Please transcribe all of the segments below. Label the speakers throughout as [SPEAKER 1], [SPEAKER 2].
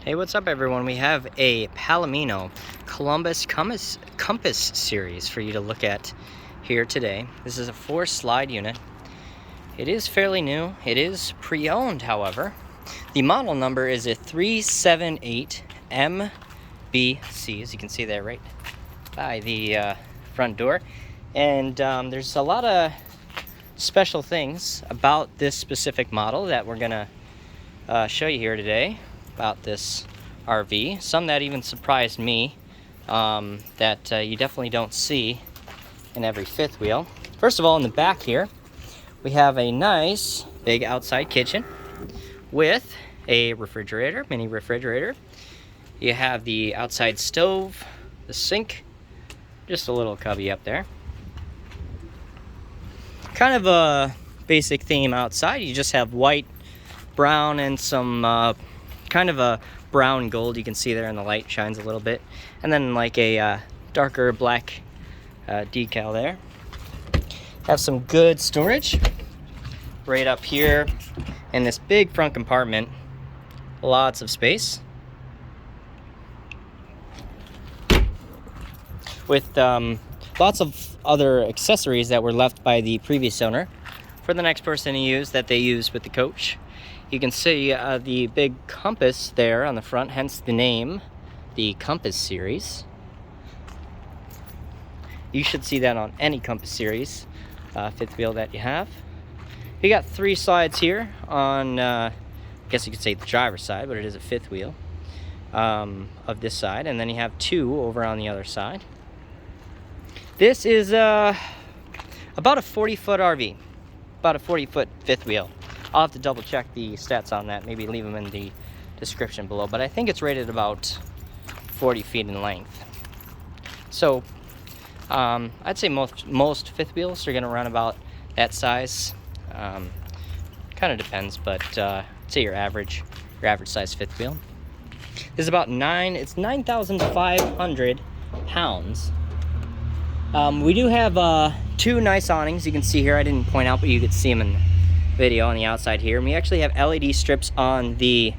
[SPEAKER 1] Hey, what's up everyone? We have a Palamio Columbus Compass series for you to look at here today. This is a 4-slide unit. It is fairly new. It is pre-owned, however. The model number is a 378MBC, as you can see there right by the front door. And there's a lot of special things about this specific model that we're gonna show you here today about this RV. Some that even surprised me that you definitely don't see in every fifth wheel. First of all, in the back here, we have a nice big outside kitchen with a refrigerator, mini refrigerator. You have the outside stove, the sink, just a little cubby up there. Kind of a basic theme outside. You just have white, brown, and some kind of a brown gold. You can see there in the light shines a little bit, and then like a darker black decal there. Have some good storage right up here in this big front compartment. Lots of space with lots of other accessories that were left by the previous owner for the next person to use, that they use with the coach. You can see the big compass there on the front, hence the name, the Compass series. You should see that on any Compass series fifth wheel that you have. You got 3 slides here on, I guess you could say the driver's side, but it is a fifth wheel of this side, and then you have 2 over on the other side. This is about a 40-foot RV, about a 40-foot fifth wheel. I'll have to double check the stats on that, maybe leave them in the description below, but I think it's rated about 40 feet in length. So I'd say most fifth wheels are going to run about that size. Kind of depends, but I'd say your average size fifth wheel. This is about 9,500 pounds. We do have 2 nice awnings you can see here. I didn't point out, but you could see them in the video on the outside here. And we actually have LED strips on the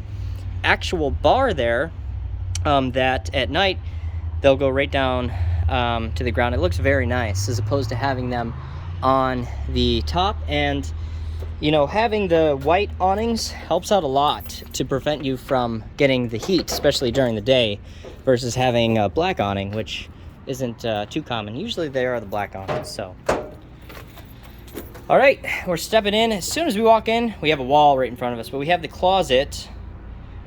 [SPEAKER 1] actual bar there that at night they'll go right down to the ground. It looks very nice as opposed to having them on the top. And you know, having the white awnings helps out a lot to prevent you from getting the heat, especially during the day, versus having a black awning, which isn't too common. Usually they are the black awnings. So all right, we're stepping in. As soon as we walk in, we have a wall right in front of us, but we have the closet.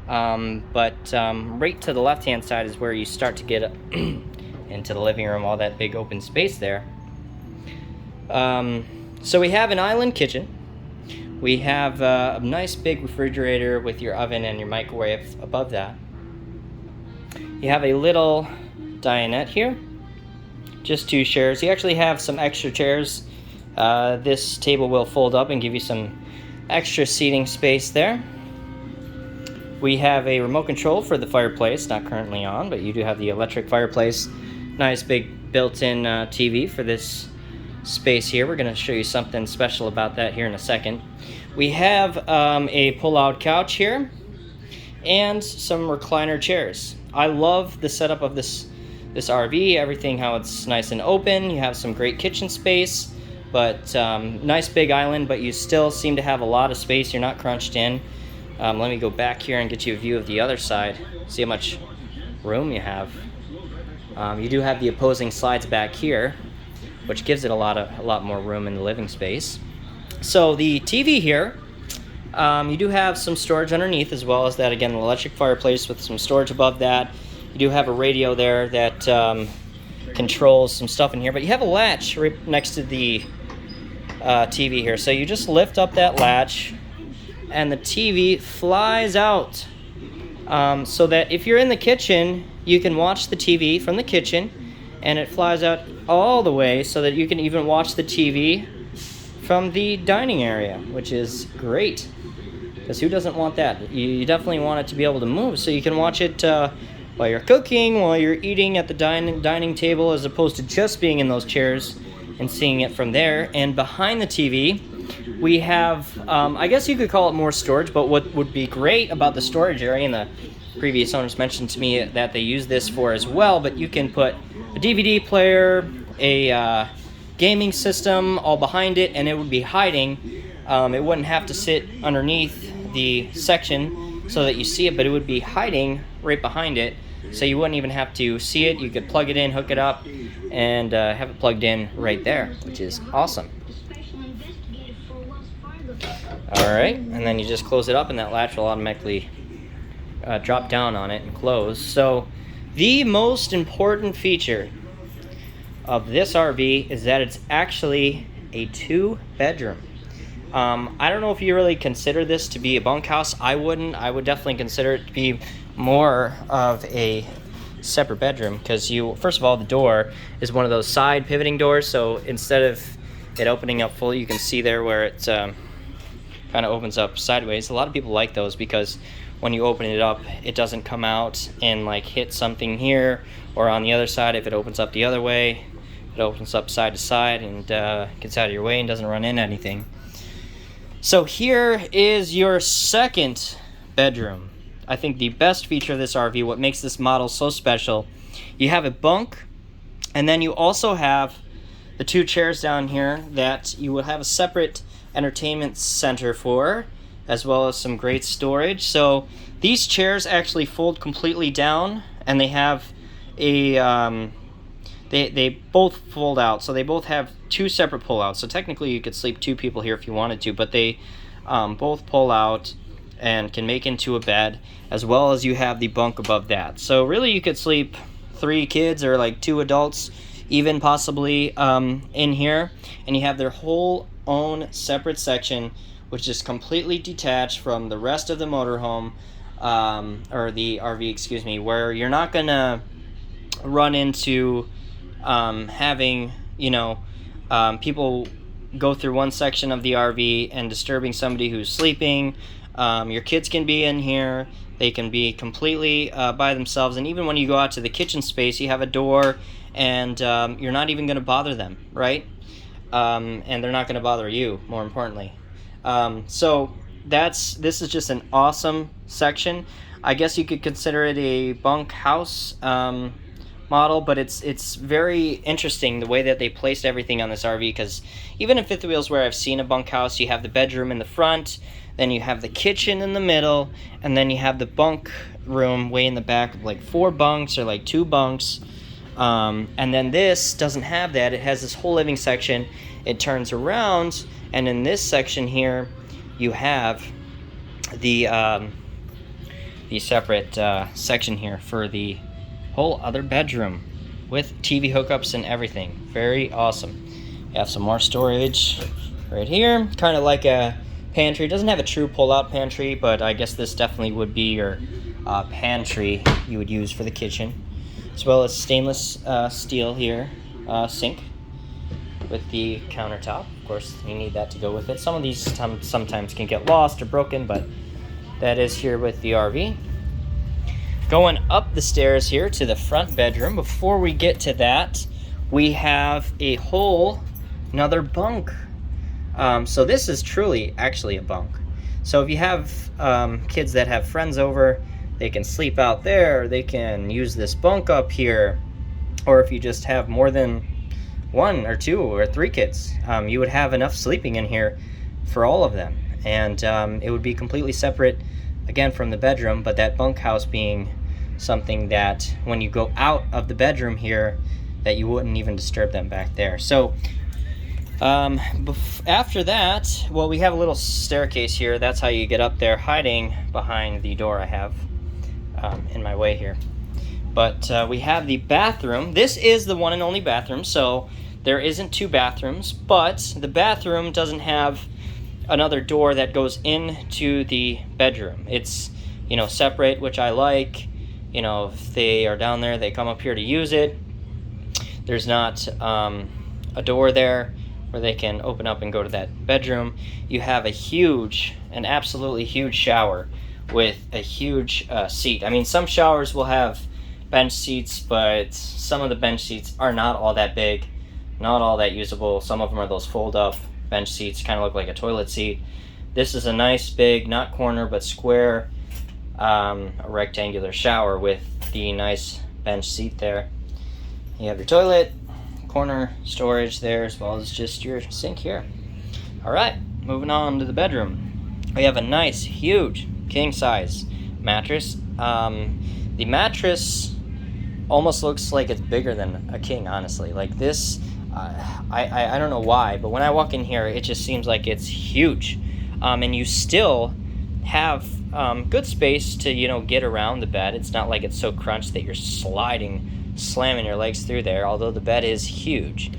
[SPEAKER 1] Right to the left-hand side is where you start to get into the living room, all that big open space there. So we have an island kitchen. We have a nice big refrigerator with your oven and your microwave above that. You have a little dinette here, just 2 chairs. You actually have some extra chairs. This table will fold up and give you some extra seating space there. We have a remote control for the fireplace, not currently on, but you do have the electric fireplace. Nice big built-in TV for this space here. We're going to show you something special about that here in a second. We have a pull-out couch here and some recliner chairs. I love the setup of this RV, everything how it's nice and open. You have some great kitchen space, but nice big island, but you still seem to have a lot of space. You're not crunched in. Let me go back here and get you a view of the other side. See how much room you have. You do have the opposing slides back here, which gives it a lot more room in the living space. So the TV here, you do have some storage underneath, as well as that, again, an electric fireplace with some storage above that. You do have a radio there that controls some stuff in here, but you have a latch right next to the TV here. So you just lift up that latch and the TV flies out, so that if you're in the kitchen, you can watch the TV from the kitchen, and it flies out all the way so that you can even watch the TV from the dining area, which is great, because who doesn't want that? You definitely want it to be able to move so you can watch it while you're cooking, while you're eating at the dining table, as opposed to just being in those chairs. and seeing it from there. And behind the TV, we have, I guess you could call it more storage, but what would be great about the storage area, and the previous owners mentioned to me that they use this for as well, but you can put a DVD player, a gaming system all behind it, and it would be hiding. It wouldn't have to sit underneath the section so that you see it, but it would be hiding right behind it, so you wouldn't even have to see it. You could plug it in, hook it up, and have it plugged in right there, which is awesome. Alright, and then you just close it up, and that latch will automatically drop down on it and close. So the most important feature of this RV is that it's actually a 2-bedroom. I don't know if you really consider this to be a bunkhouse. I wouldn't. I would definitely consider it to be more of a separate bedroom, because first of all, the door is one of those side pivoting doors, so instead of it opening up fully, you can see there where it kind of opens up sideways. A lot of people like those because when you open it up, it doesn't come out and like hit something here, or on the other side, if it opens up the other way, it opens up side to side and gets out of your way and doesn't run into anything. So here is your second bedroom. I think the best feature of this RV, what makes this model so special, you have a bunk, and then you also have the 2 chairs down here that you will have a separate entertainment center for, as well as some great storage. So these chairs actually fold completely down, and they have a they both fold out, so they both have 2 separate pull-outs. So technically you could sleep 2 people here if you wanted to, but they both pull out and can make into a bed, as well as you have the bunk above that. So really you could sleep 3 kids or like 2 adults even possibly in here, and you have their whole own separate section, which is completely detached from the rest of the motorhome, or the RV, excuse me, where you're not gonna run into having, people go through one section of the RV and disturbing somebody who's sleeping. Your kids can be in here. They can be completely by themselves. And even when you go out to the kitchen space, you have a door, and you're not even going to bother them, right? And they're not going to bother you, more importantly. So this is just an awesome section. I guess you could consider it a bunkhouse model, but it's very interesting the way that they placed everything on this RV, because even in fifth wheels where I've seen a bunkhouse, you have the bedroom in the front, then you have the kitchen in the middle, and then you have the bunk room way in the back with like 4 bunks or like 2 bunks. And then this doesn't have that. It has this whole living section. It turns around, and in this section here you have the separate section here for the whole other bedroom with TV hookups and everything. Very awesome. You have some more storage right here, kind of like a pantry. It doesn't have a true pull-out pantry, but I guess this definitely would be your pantry you would use for the kitchen, as well as stainless steel here sink with the countertop. Of course, you need that to go with it. Some of these sometimes can get lost or broken, but that is here with the RV. Going up the stairs here to the front bedroom. Before we get to that, we have a whole another bunk. So this is truly actually a bunk. So if you have kids that have friends over, they can sleep out there. They can use this bunk up here. Or if you just have more than 1 or 2 or 3 kids, you would have enough sleeping in here for all of them. And it would be completely separate, again, from the bedroom, but that bunkhouse being something that when you go out of the bedroom here, that you wouldn't even disturb them back there. So after that, well, we have a little staircase here. That's how you get up there, hiding behind the door I have in my way here. But we have the bathroom. This is the one and only bathroom, so there isn't 2 bathrooms, but the bathroom doesn't have another door that goes into the bedroom. It's, separate, which I like. If they are down there, they come up here to use it. There's not a door there where they can open up and go to that bedroom. You have an absolutely huge shower with a huge seat. I mean, some showers will have bench seats, but some of the bench seats are not all that big. not all that usable. Some of them are those fold-up bench seats, kind of look like a toilet seat. This is a nice big, not corner, but square, a rectangular shower with the nice bench seat there. You have your toilet, corner storage there, as well as just your sink here. All right, moving on to the bedroom. We have a nice, huge, king-size mattress. The mattress almost looks like it's bigger than a king, honestly. Like this, I don't know why, but when I walk in here, it just seems like it's huge. And you still have good space to, you know, get around the bed. It's not like it's so crunched that you're slamming your legs through there, although the bed is huge.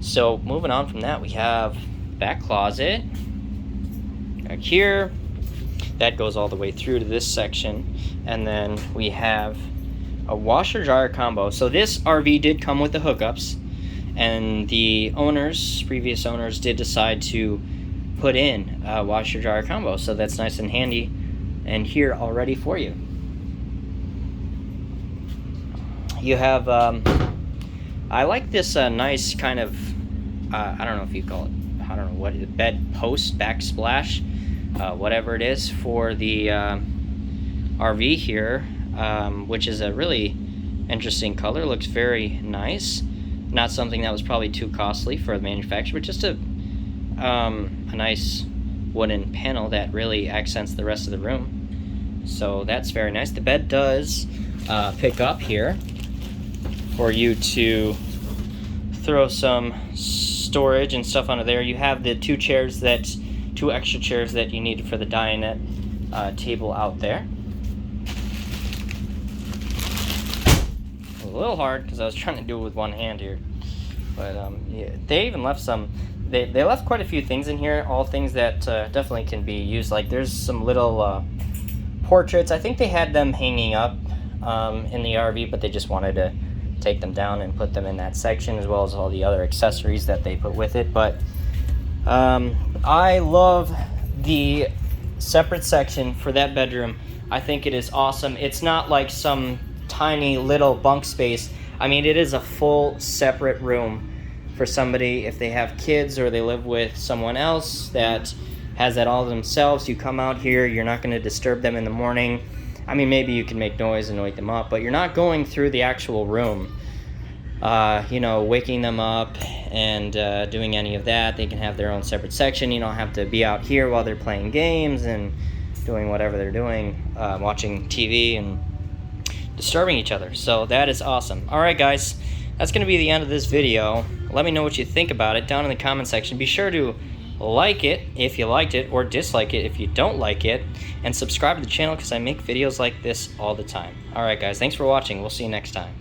[SPEAKER 1] So moving on from that, we have back closet back here. That goes all the way through to this section. And then we have a washer dryer combo. So this RV did come with the hookups, and the previous owners did decide to put in a washer dryer combo. So that's nice and handy and here already for you. You have, I like this nice kind of, I don't know if you call it, I don't know what, bed post, backsplash, whatever it is for the RV here, which is a really interesting color. Looks very nice. Not something that was probably too costly for the manufacturer, but just a nice wooden panel that really accents the rest of the room. So that's very nice. The bed does pick up here for you to throw some storage and stuff under there. You have the two extra chairs that you need for the dinette table out there. A little hard because I was trying to do it with one hand here, but yeah, they even left some. They left quite a few things in here, all things that definitely can be used. Like there's some little portraits. I think they had them hanging up in the RV, but they just wanted to take them down and put them in that section, as well as all the other accessories that they put with it. But I love the separate section for that bedroom. I think it is awesome. It's not like some tiny little bunk space. I mean, it is a full separate room for somebody if they have kids or they live with someone else that has that all themselves. You come out here, you're not going to disturb them in the morning. I mean, maybe you can make noise and wake them up, but you're not going through the actual room, you know, waking them up and doing any of that. They can have their own separate section. You don't have to be out here while they're playing games and doing whatever they're doing, watching TV and disturbing each other. So that is awesome. All right, guys, that's going to be the end of this video. Let me know what you think about it down in the comment section. Be sure to like it if you liked it, or dislike it if you don't like it, and subscribe to the channel because I make videos like this all the time. Alright guys, thanks for watching. We'll see you next time.